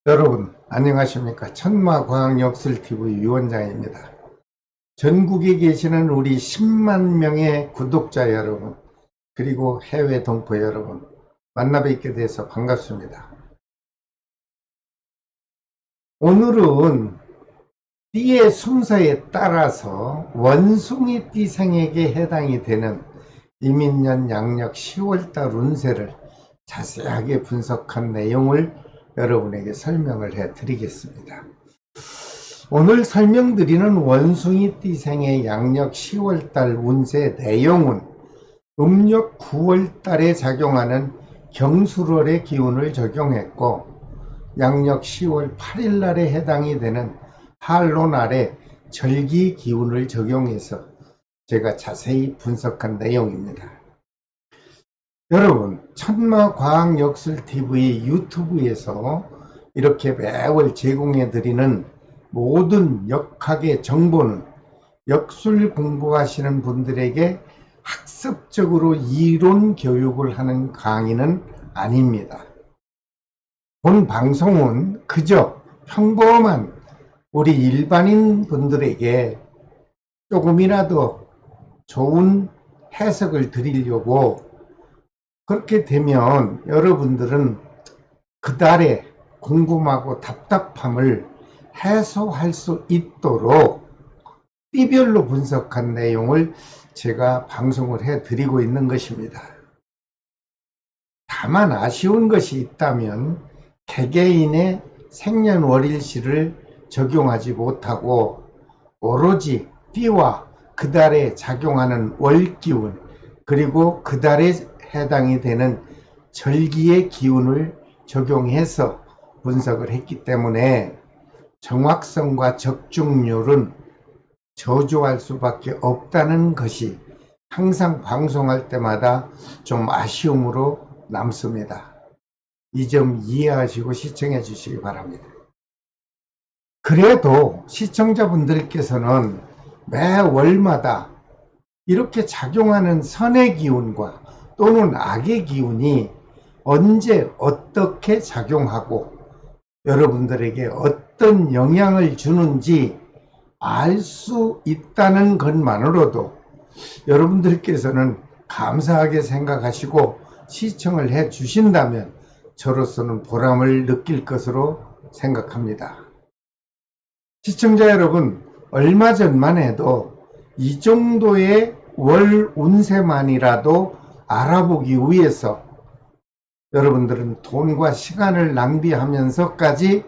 여러분 안녕하십니까. 천마과학역술TV 유원장입니다. 전국에 계시는 우리 10만 명의 구독자 여러분, 그리고 해외 동포 여러분, 만나 뵙게 돼서 반갑습니다. 오늘은 띠의 순서에 따라서 원숭이 띠생에게 해당이 되는 이민년 양력 10월달 운세를 자세하게 분석한 내용을 여러분에게 설명을 해 드리겠습니다. 오늘 설명드리는 원숭이 띠생의 양력 10월달 운세 내용은 음력 9월달에 작용하는 경술월의 기운을 적용했고, 양력 10월 8일날에 해당이 되는 한로날의 절기 기운을 적용해서 제가 자세히 분석한 내용입니다. 여러분, 천마과학역술TV 유튜브에서 이렇게 매월 제공해드리는 모든 역학의 정보는 역술 공부하시는 분들에게 학습적으로 이론 교육을 하는 강의는 아닙니다. 본 방송은 그저 평범한 우리 일반인 분들에게 조금이라도 좋은 해석을 드리려고, 그렇게 되면 여러분들은 그달의 궁금하고 답답함을 해소할 수 있도록 띠별로 분석한 내용을 제가 방송을 해 드리고 있는 것입니다. 다만 아쉬운 것이 있다면 개개인의 생년월일시를 적용하지 못하고 오로지 띠와 그달에 작용하는 월기운, 그리고 그달에 해당이 되는 절기의 기운을 적용해서 분석을 했기 때문에 정확성과 적중률은 저조할 수밖에 없다는 것이 항상 방송할 때마다 좀 아쉬움으로 남습니다. 이 점 이해하시고 시청해 주시기 바랍니다. 그래도 시청자분들께서는 매 월마다 이렇게 작용하는 선의 기운과 또는 악의 기운이 언제 어떻게 작용하고 여러분들에게 어떤 영향을 주는지 알 수 있다는 것만으로도 여러분들께서는 감사하게 생각하시고 시청을 해 주신다면 저로서는 보람을 느낄 것으로 생각합니다. 시청자 여러분, 얼마 전만 해도 이 정도의 월 운세만이라도 알아보기 위해서 여러분들은 돈과 시간을 낭비하면서까지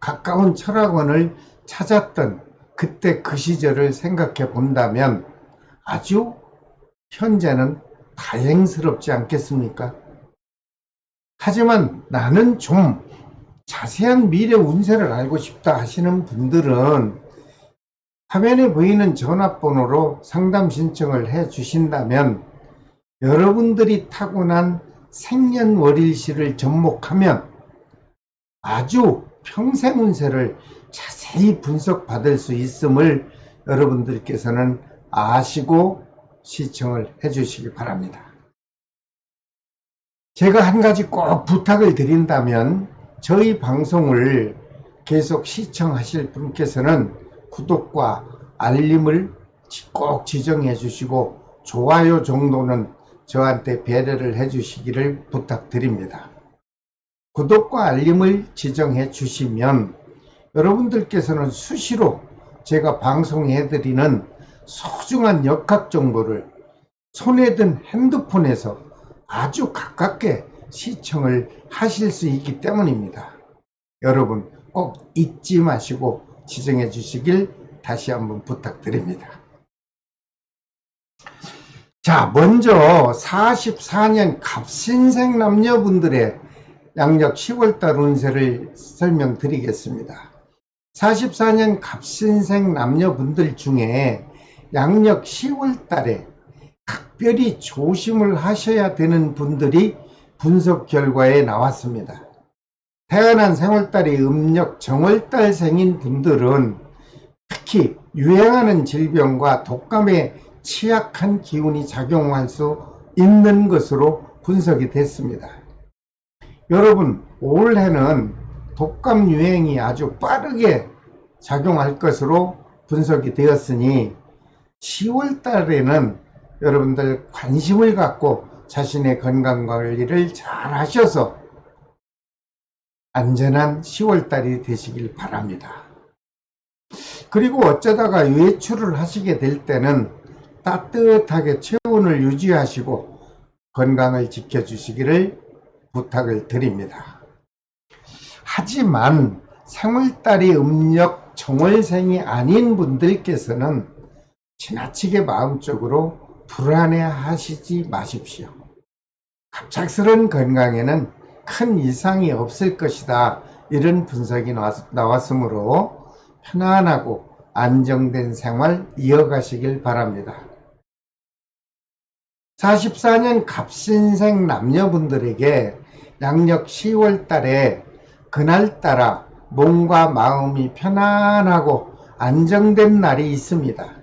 가까운 철학원을 찾았던 그때 그 시절을 생각해 본다면 아주 현재는 다행스럽지 않겠습니까? 하지만 나는 좀 자세한 미래 운세를 알고 싶다 하시는 분들은 화면에 보이는 전화번호로 상담 신청을 해 주신다면 여러분들이 타고난 생년월일시를 접목하면 아주 평생 운세를 자세히 분석받을 수 있음을 여러분들께서는 아시고 시청을 해 주시기 바랍니다. 제가 한 가지 꼭 부탁을 드린다면 저희 방송을 계속 시청하실 분께서는 구독과 알림을 꼭 지정해 주시고 좋아요 정도는 저한테 배려를 해 주시기를 부탁드립니다. 구독과 알림을 지정해 주시면 여러분들께서는 수시로 제가 방송해 드리는 소중한 역학 정보를 손에 든 핸드폰에서 아주 가깝게 시청을 하실 수 있기 때문입니다. 여러분 꼭 잊지 마시고 지정해 주시길 다시 한번 부탁드립니다. 자, 먼저 44년 갑신생 남녀분들의 양력 10월달 운세를 설명드리겠습니다. 44년 갑신생 남녀분들 중에 양력 10월달에 각별히 조심을 하셔야 되는 분들이 분석 결과에 나왔습니다. 태어난 생월달이 음력 정월달생인 분들은 특히 유행하는 질병과 독감에 취약한 기운이 작용할 수 있는 것으로 분석이 됐습니다. 여러분, 올해는 독감 유행이 아주 빠르게 작용할 것으로 분석이 되었으니 10월 달에는 여러분들 관심을 갖고 자신의 건강관리를 잘 하셔서 안전한 10월 달이 되시길 바랍니다. 그리고 어쩌다가 외출을 하시게 될 때는 따뜻하게 체온을 유지하시고 건강을 지켜주시기를 부탁을 드립니다. 하지만 생월달이 음력 정월생이 아닌 분들께서는 지나치게 마음적으로 불안해 하시지 마십시오. 갑작스런 건강에는 큰 이상이 없을 것이다, 이런 분석이 나왔으므로 편안하고 안정된 생활 이어가시길 바랍니다. 44년 갑신생 남녀분들에게 양력 10월 달에 그날따라 몸과 마음이 편안하고 안정된 날이 있습니다.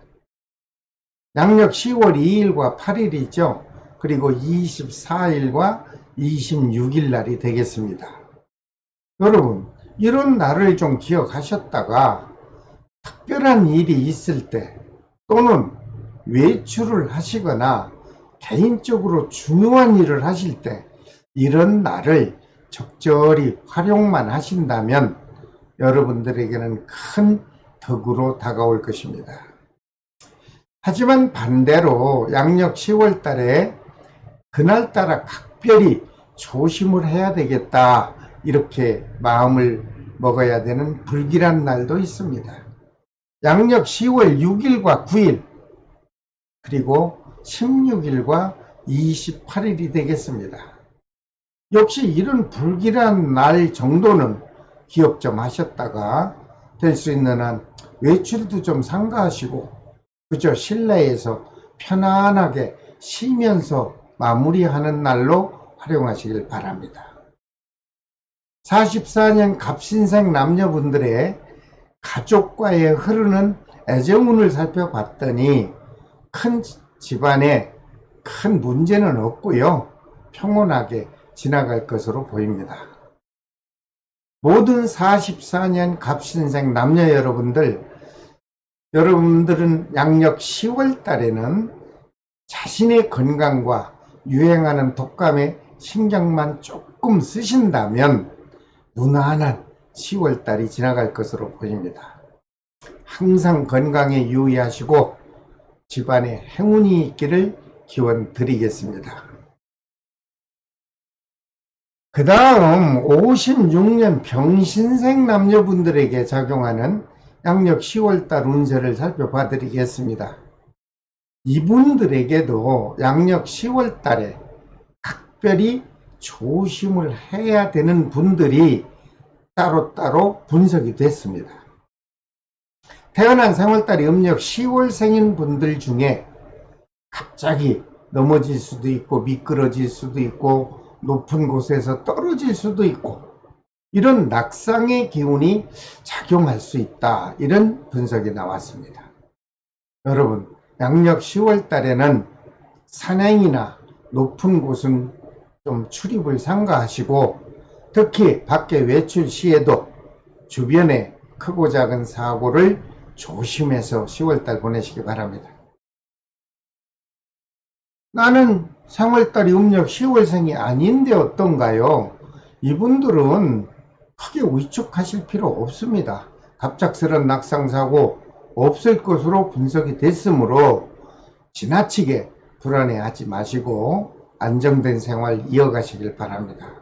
양력 10월 2일과 8일이죠. 그리고 24일과 26일 날이 되겠습니다. 여러분, 이런 날을 좀 기억하셨다가 특별한 일이 있을 때 또는 외출을 하시거나 개인적으로 중요한 일을 하실 때 이런 날을 적절히 활용만 하신다면 여러분들에게는 큰 덕으로 다가올 것입니다. 하지만 반대로 양력 10월 달에 그날따라 각별히 조심을 해야 되겠다, 이렇게 마음을 먹어야 되는 불길한 날도 있습니다. 양력 10월 6일과 9일 그리고 16일과 28일이 되겠습니다. 역시 이런 불길한 날 정도는 기억 좀 하셨다가 될 수 있는 한 외출도 좀 삼가하시고 그저 실내에서 편안하게 쉬면서 마무리하는 날로 활용하시길 바랍니다. 44년 갑신생 남녀분들의 가족과의 흐르는 애정운을 살펴봤더니 큰 집안에 큰 문제는 없고요, 평온하게 지나갈 것으로 보입니다. 모든 44년 갑신생 남녀 여러분들은 양력 10월 달에는 자신의 건강과 유행하는 독감에 신경만 조금 쓰신다면 무난한 10월 달이 지나갈 것으로 보입니다. 항상 건강에 유의하시고 집안에 행운이 있기를 기원 드리겠습니다. 그 다음 56년 병신생 남녀분들에게 작용하는 양력 10월달 운세를 살펴봐 드리겠습니다. 이분들에게도 양력 10월달에 각별히 조심을 해야 되는 분들이 따로따로 분석이 됐습니다. 태어난 생월달이 음력 10월생인 분들 중에 갑자기 넘어질 수도 있고 미끄러질 수도 있고 높은 곳에서 떨어질 수도 있고 이런 낙상의 기운이 작용할 수 있다, 이런 분석이 나왔습니다. 여러분, 양력 10월 달에는 산행이나 높은 곳은 좀 출입을 삼가하시고 특히 밖에 외출 시에도 주변에 크고 작은 사고를 조심해서 10월달 보내시기 바랍니다. 나는 3월달이 음력 10월생이 아닌데 어떤가요? 이분들은 크게 위축하실 필요 없습니다. 갑작스런 낙상사고 없을 것으로 분석이 됐으므로 지나치게 불안해하지 마시고 안정된 생활 이어가시길 바랍니다.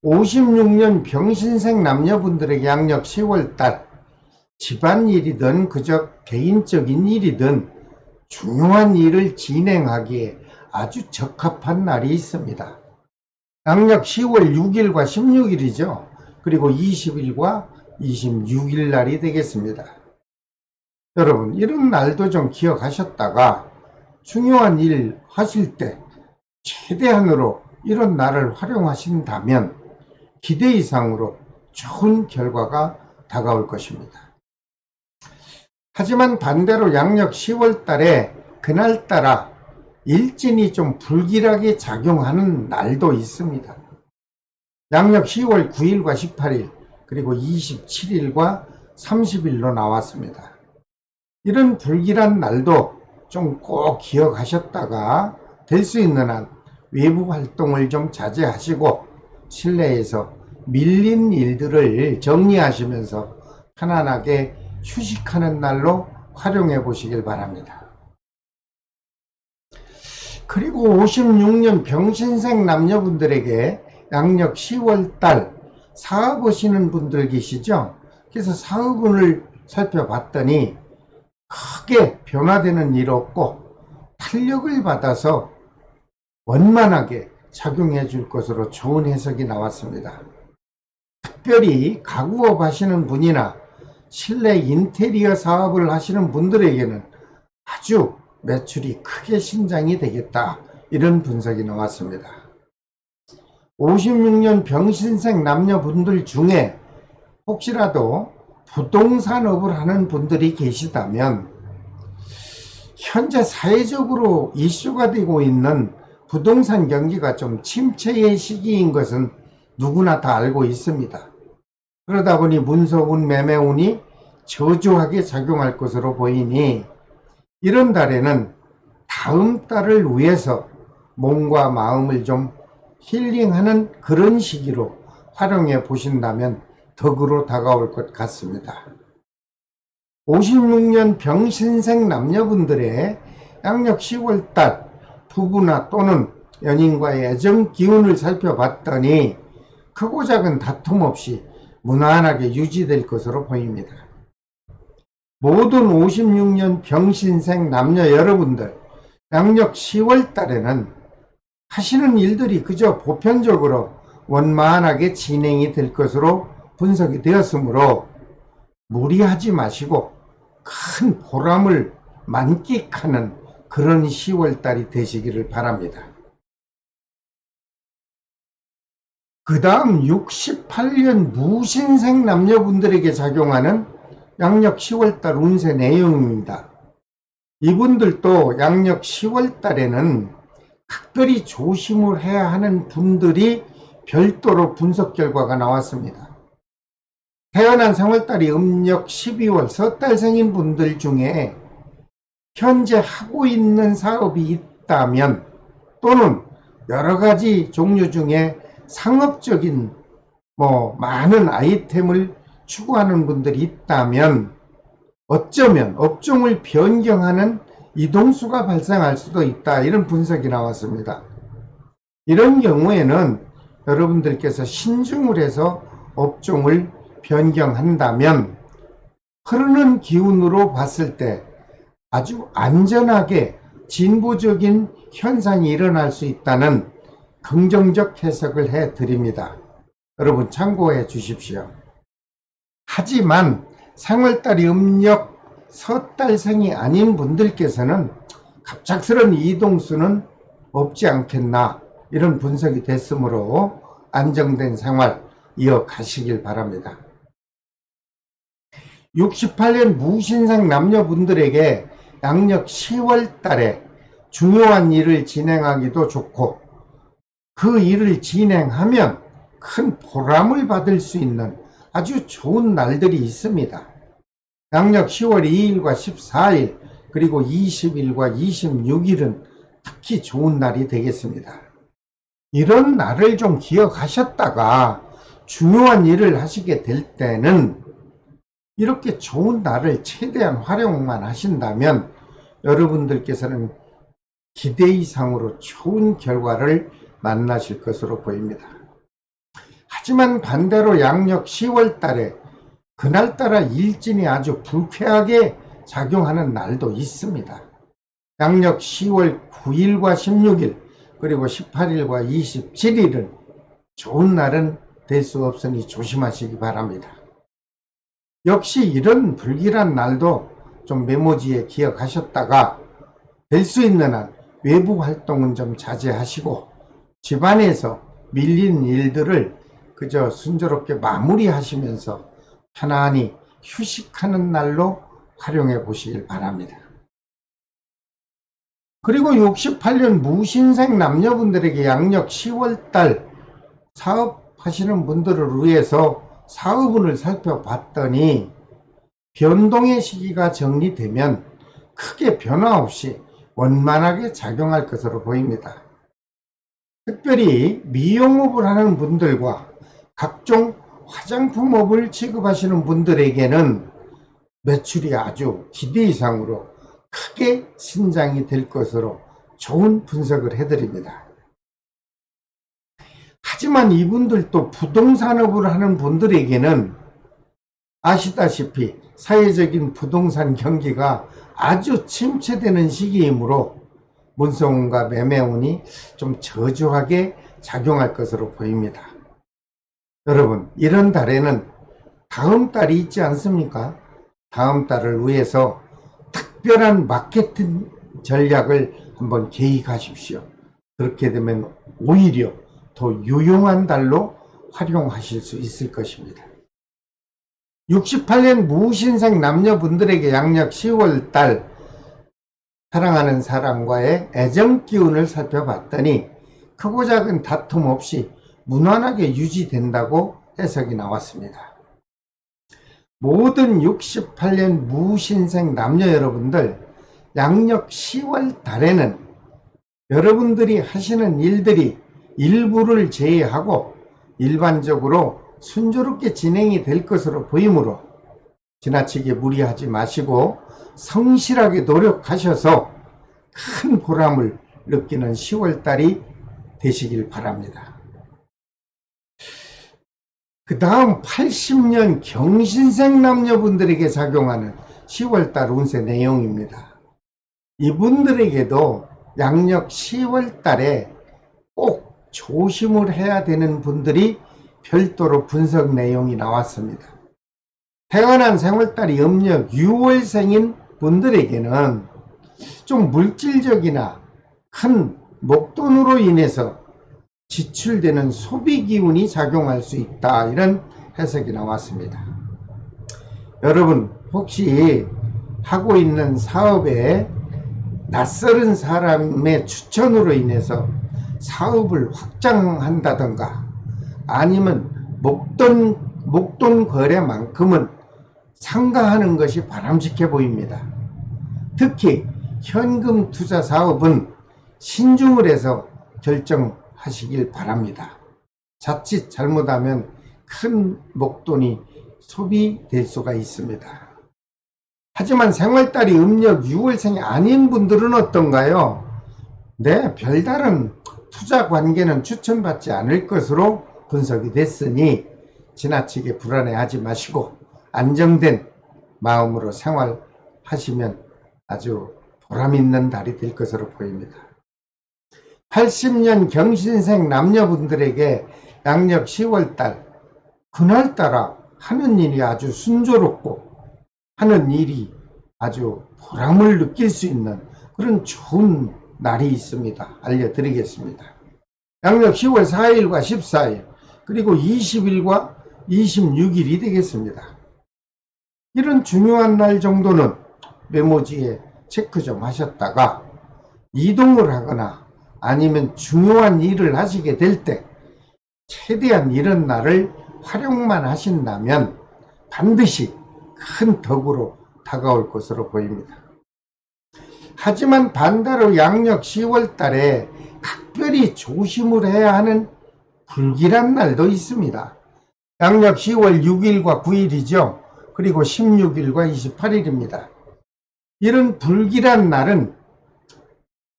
56년 병신생 남녀분들에게 양력 10월달 집안일이든 그저 개인적인 일이든 중요한 일을 진행하기에 아주 적합한 날이 있습니다. 양력 10월 6일과 16일이죠. 그리고 20일과 26일 날이 되겠습니다. 여러분, 이런 날도 좀 기억하셨다가 중요한 일 하실 때 최대한으로 이런 날을 활용하신다면 기대 이상으로 좋은 결과가 다가올 것입니다. 하지만 반대로 양력 10월 달에 그날따라 일진이 좀 불길하게 작용하는 날도 있습니다. 양력 10월 9일과 18일 그리고 27일과 30일로 나왔습니다. 이런 불길한 날도 좀 꼭 기억하셨다가 될 수 있는 한 외부 활동을 좀 자제하시고 실내에서 밀린 일들을 정리하시면서 편안하게 휴식하는 날로 활용해 보시길 바랍니다. 그리고 56년 병신생 남녀분들에게 양력 10월달 사업하시는 분들 계시죠? 그래서 사업운을 살펴봤더니 크게 변화되는 일 없고 탄력을 받아서 원만하게 작용해 줄 것으로 좋은 해석이 나왔습니다. 특별히 가구업 하시는 분이나 실내 인테리어 사업을 하시는 분들에게는 아주 매출이 크게 신장이 되겠다, 이런 분석이 나왔습니다. 56년 병신생 남녀분들 중에 혹시라도 부동산업을 하는 분들이 계시다면 현재 사회적으로 이슈가 되고 있는 부동산 경기가 좀 침체의 시기인 것은 누구나 다 알고 있습니다. 그러다 보니 문서운, 매매운이 저조하게 작용할 것으로 보이니 이런 달에는 다음 달을 위해서 몸과 마음을 좀 힐링하는 그런 시기로 활용해 보신다면 덕으로 다가올 것 같습니다. 56년 병신생 남녀분들의 양력 10월달 부부나 또는 연인과의 애정 기운을 살펴봤더니 크고 작은 다툼 없이 무난하게 유지될 것으로 보입니다. 모든 56년 병신생 남녀 여러분들, 양력 10월 달에는 하시는 일들이 그저 보편적으로 원만하게 진행이 될 것으로 분석이 되었으므로 무리하지 마시고 큰 보람을 만끽하는 그런 10월 달이 되시기를 바랍니다. 그 다음 68년 무신생 남녀분들에게 작용하는 양력 10월달 운세 내용입니다. 이분들도 양력 10월달에는 특별히 조심을 해야 하는 분들이 별도로 분석 결과가 나왔습니다. 태어난 생월달이 음력 12월 섣달생인 분들 중에 현재 하고 있는 사업이 있다면 또는 여러가지 종류 중에 상업적인 많은 아이템을 추구하는 분들이 있다면 어쩌면 업종을 변경하는 이동수가 발생할 수도 있다, 이런 분석이 나왔습니다. 이런 경우에는 여러분들께서 신중을 해서 업종을 변경한다면 흐르는 기운으로 봤을 때 아주 안전하게 진보적인 현상이 일어날 수 있다는 긍정적 해석을 해드립니다. 여러분 참고해 주십시오. 하지만 생월달이 음력 섣달생이 아닌 분들께서는 갑작스런 이동수는 없지 않겠나, 이런 분석이 됐으므로 안정된 생활 이어가시길 바랍니다. 68년 무신생 남녀분들에게 양력 10월 달에 중요한 일을 진행하기도 좋고 그 일을 진행하면 큰 보람을 받을 수 있는 아주 좋은 날들이 있습니다. 양력 10월 2일과 14일 그리고 20일과 26일은 특히 좋은 날이 되겠습니다. 이런 날을 좀 기억하셨다가 중요한 일을 하시게 될 때는 이렇게 좋은 날을 최대한 활용만 하신다면 여러분들께서는 기대 이상으로 좋은 결과를 만나실 것으로 보입니다. 하지만 반대로 양력 10월 달에 그날따라 일진이 아주 불쾌하게 작용하는 날도 있습니다. 양력 10월 9일과 16일 그리고 18일과 27일은 좋은 날은 될 수 없으니 조심하시기 바랍니다. 역시 이런 불길한 날도 좀 메모지에 기억하셨다가 될 수 있는 한 외부 활동은 좀 자제하시고 집안에서 밀린 일들을 그저 순조롭게 마무리하시면서 편안히 휴식하는 날로 활용해 보시길 바랍니다. 그리고 68년 무신생 남녀분들에게 양력 10월달 사업 하시는 분들을 위해서 사업운을 살펴봤더니 변동의 시기가 정리되면 크게 변화 없이 원만하게 작용할 것으로 보입니다. 특별히 미용업을 하는 분들과 각종 화장품업을 취급하시는 분들에게는 매출이 아주 기대 이상으로 크게 신장이 될 것으로 좋은 분석을 해드립니다. 하지만 이분들도 부동산업을 하는 분들에게는 아시다시피 사회적인 부동산 경기가 아주 침체되는 시기이므로 문서운과 매매운이 좀 저조하게 작용할 것으로 보입니다. 여러분, 이런 달에는 다음 달이 있지 않습니까? 다음 달을 위해서 특별한 마케팅 전략을 한번 계획하십시오. 그렇게 되면 오히려 더 유용한 달로 활용하실 수 있을 것입니다. 68년 무신생 남녀분들에게 양력 10월달 사랑하는 사람과의 애정 기운을 살펴봤더니 크고 작은 다툼 없이 무난하게 유지된다고 해석이 나왔습니다. 모든 68년 무신생 남녀 여러분들, 양력 10월 달에는 여러분들이 하시는 일들이 일부를 제외하고 일반적으로 순조롭게 진행이 될 것으로 보이므로 지나치게 무리하지 마시고 성실하게 노력하셔서 큰 보람을 느끼는 10월달이 되시길 바랍니다. 그 다음 80년 경신생 남녀분들에게 작용하는 10월달 운세 내용입니다. 이분들에게도 양력 10월달에 꼭 조심을 해야 되는 분들이 별도로 분석 내용이 나왔습니다. 태어난 생월달이 음력 6월생인 분들에게는 좀 물질적이나 큰 목돈으로 인해서 지출되는 소비 기운이 작용할 수 있다, 이런 해석이 나왔습니다. 여러분, 혹시 하고 있는 사업에 낯설은 사람의 추천으로 인해서 사업을 확장한다던가 아니면 목돈 거래만큼은 상가하는 것이 바람직해 보입니다. 특히 현금 투자 사업은 신중을 해서 결정하시길 바랍니다. 자칫 잘못하면 큰 목돈이 소비될 수가 있습니다. 하지만 생월달이 음력 6월생이 아닌 분들은 어떤가요? 네, 별다른 투자 관계는 추천받지 않을 것으로 분석이 됐으니 지나치게 불안해하지 마시고 안정된 마음으로 생활하시면 아주 보람있는 달이 될 것으로 보입니다. 80년 경신생 남녀분들에게 양력 10월달 그날따라 하는 일이 아주 순조롭고 하는 일이 아주 보람을 느낄 수 있는 그런 좋은 날이 있습니다. 알려드리겠습니다. 양력 10월 4일과 14일 그리고 20일과 26일이 되겠습니다. 이런 중요한 날 정도는 메모지에 체크 좀 하셨다가 이동을 하거나 아니면 중요한 일을 하시게 될 때 최대한 이런 날을 활용만 하신다면 반드시 큰 덕으로 다가올 것으로 보입니다. 하지만 반대로 양력 10월 달에 각별히 조심을 해야 하는 불길한 날도 있습니다. 양력 10월 6일과 9일이죠. 그리고 16일과 28일입니다. 이런 불길한 날은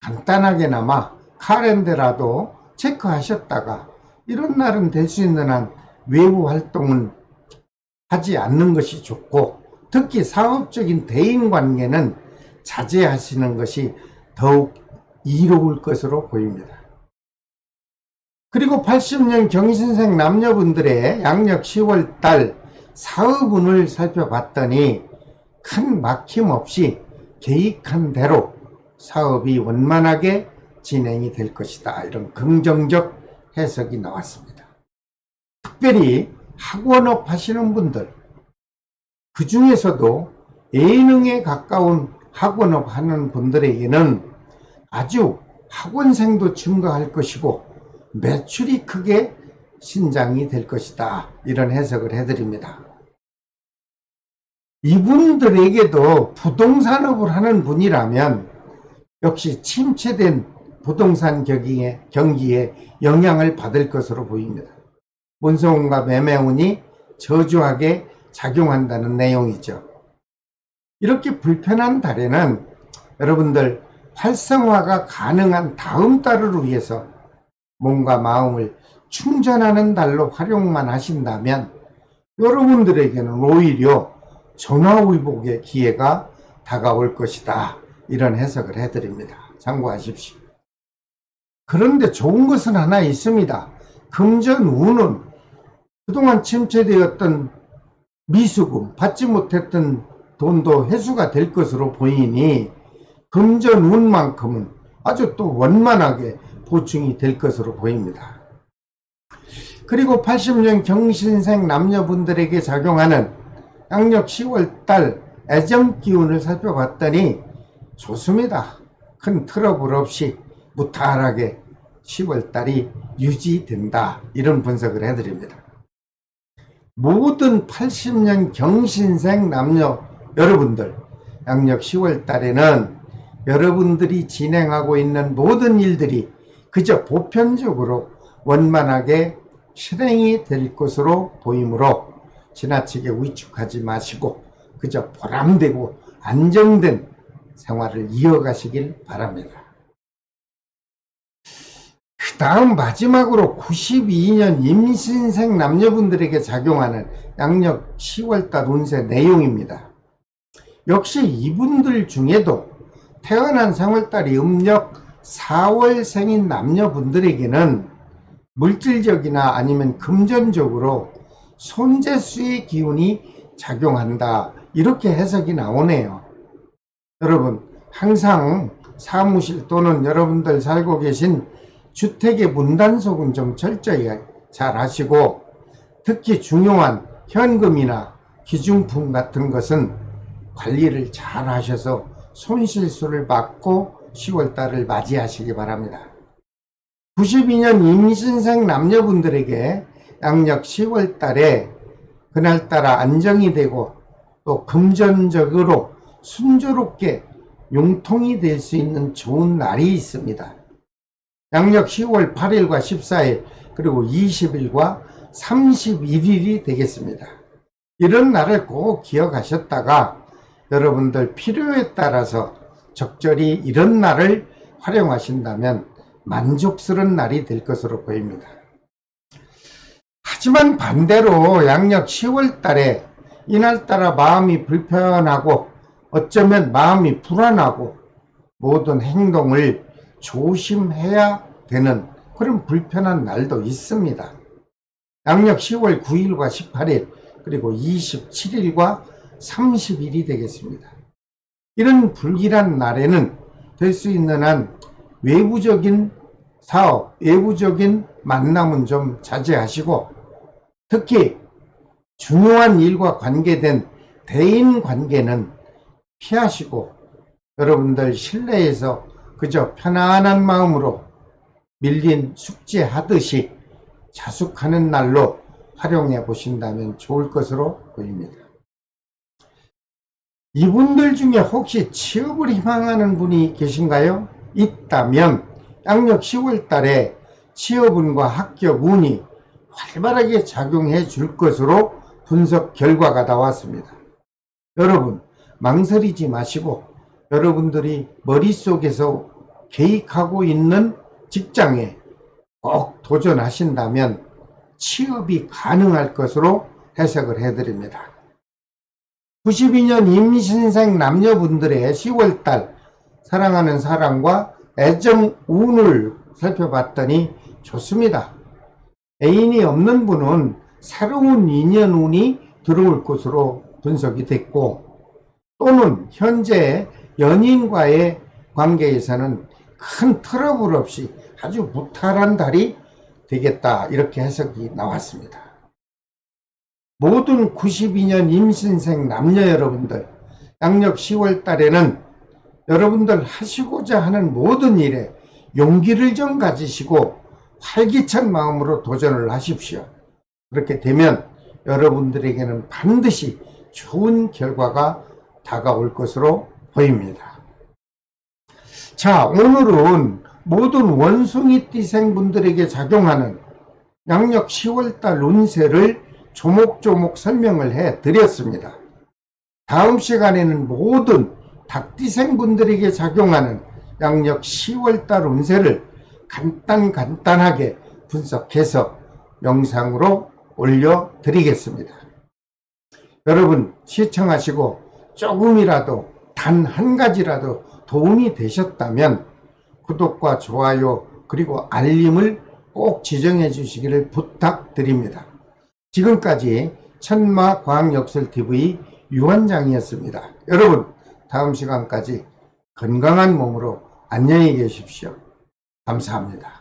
간단하게나마 카렌더라도 체크하셨다가 이런 날은 될 수 있는 한 외부 활동은 하지 않는 것이 좋고 특히 사업적인 대인관계는 자제하시는 것이 더욱 이로울 것으로 보입니다. 그리고 80년 경신생 남녀분들의 양력 10월 달 사업운을 살펴봤더니 큰 막힘 없이 계획한 대로 사업이 원만하게 진행이 될 것이다. 이런 긍정적 해석이 나왔습니다. 특별히 학원업 하시는 분들, 그 중에서도 예능에 가까운 학원업 하는 분들에게는 아주 학원생도 증가할 것이고 매출이 크게 신장이 될 것이다. 이런 해석을 해드립니다. 이분들에게도 부동산업을 하는 분이라면 역시 침체된 부동산 경기에 영향을 받을 것으로 보입니다. 문서운과 매매운이 저조하게 작용한다는 내용이죠. 이렇게 불편한 달에는 여러분들 활성화가 가능한 다음 달을 위해서 몸과 마음을 충전하는 달로 활용만 하신다면 여러분들에게는 오히려 전화위복의 기회가 다가올 것이다. 이런 해석을 해드립니다. 참고하십시오. 그런데 좋은 것은 하나 있습니다. 금전운은 그동안 침체되었던 미수금, 받지 못했던 돈도 회수가 될 것으로 보이니 금전운만큼은 아주 또 원만하게 보충이 될 것으로 보입니다. 그리고 80년 경신생 남녀분들에게 작용하는 양력 10월달 애정기운을 살펴봤더니 좋습니다. 큰 트러블 없이 무탈하게 10월달이 유지된다. 이런 분석을 해드립니다. 모든 80년 경신생 남녀 여러분들, 양력 10월달에는 여러분들이 진행하고 있는 모든 일들이 그저 보편적으로 원만하게 실행이 될 것으로 보이므로 지나치게 위축하지 마시고 그저 보람되고 안정된 생활을 이어가시길 바랍니다. 그 다음 마지막으로 92년 임신생 남녀분들에게 작용하는 양력 10월달 운세 내용입니다. 역시 이분들 중에도 태어난 생월달이 음력 4월생인 남녀분들에게는 물질적이나 아니면 금전적으로 손재수의 기운이 작용한다. 이렇게 해석이 나오네요. 여러분, 항상 사무실 또는 여러분들 살고 계신 주택의 문단속은 좀 철저히 잘 하시고, 특히 중요한 현금이나 기중품 같은 것은 관리를 잘 하셔서 손실수를 막고 10월달을 맞이하시기 바랍니다. 92년 임신생 남녀분들에게 양력 10월달에 그날따라 안정이 되고 또 금전적으로 순조롭게 융통이 될 수 있는 좋은 날이 있습니다. 양력 10월 8일과 14일 그리고 20일과 31일이 되겠습니다. 이런 날을 꼭 기억하셨다가 여러분들 필요에 따라서 적절히 이런 날을 활용하신다면 만족스러운 날이 될 것으로 보입니다. 하지만 반대로 양력 10월 달에 이날따라 마음이 불편하고 어쩌면 마음이 불안하고 모든 행동을 조심해야 되는 그런 불편한 날도 있습니다. 양력 10월 9일과 18일 그리고 27일과 30일이 되겠습니다. 이런 불길한 날에는 될 수 있는 한 외부적인 사업, 외부적인 만남은 좀 자제하시고 특히 중요한 일과 관계된 대인 관계는 피하시고 여러분들 실내에서 그저 편안한 마음으로 밀린 숙제하듯이 자숙하는 날로 활용해 보신다면 좋을 것으로 보입니다. 이분들 중에 혹시 취업을 희망하는 분이 계신가요? 있다면 양력 10월 달에 취업운과 합격 운이 활발하게 작용해 줄 것으로 분석 결과가 나왔습니다. 여러분 망설이지 마시고 여러분들이 머릿속에서 계획하고 있는 직장에 꼭 도전하신다면 취업이 가능할 것으로 해석을 해드립니다. 92년 임신생 남녀분들의 10월달 사랑하는 사람과 애정 운을 살펴봤더니 좋습니다. 애인이 없는 분은 새로운 인연 운이 들어올 것으로 분석이 됐고 또는 현재 연인과의 관계에서는 큰 트러블 없이 아주 무탈한 달이 되겠다 이렇게 해석이 나왔습니다. 모든 92년 임신생 남녀 여러분들 양력 10월 달에는 여러분들 하시고자 하는 모든 일에 용기를 좀 가지시고 활기찬 마음으로 도전을 하십시오. 그렇게 되면 여러분들에게는 반드시 좋은 결과가 다가올 것으로 보입니다. 자, 오늘은 모든 원숭이띠생분들에게 작용하는 양력 10월달 운세를 조목조목 설명을 해 드렸습니다. 다음 시간에는 모든 닭띠생분들에게 작용하는 양력 10월달 운세를 간단하게 분석해서 영상으로 올려드리겠습니다. 여러분 시청하시고 조금이라도 단 한 가지라도 도움이 되셨다면 구독과 좋아요 그리고 알림을 꼭 지정해 주시기를 부탁드립니다. 지금까지 천마과학역설TV 유원장이었습니다. 여러분 다음 시간까지 건강한 몸으로 안녕히 계십시오. 감사합니다.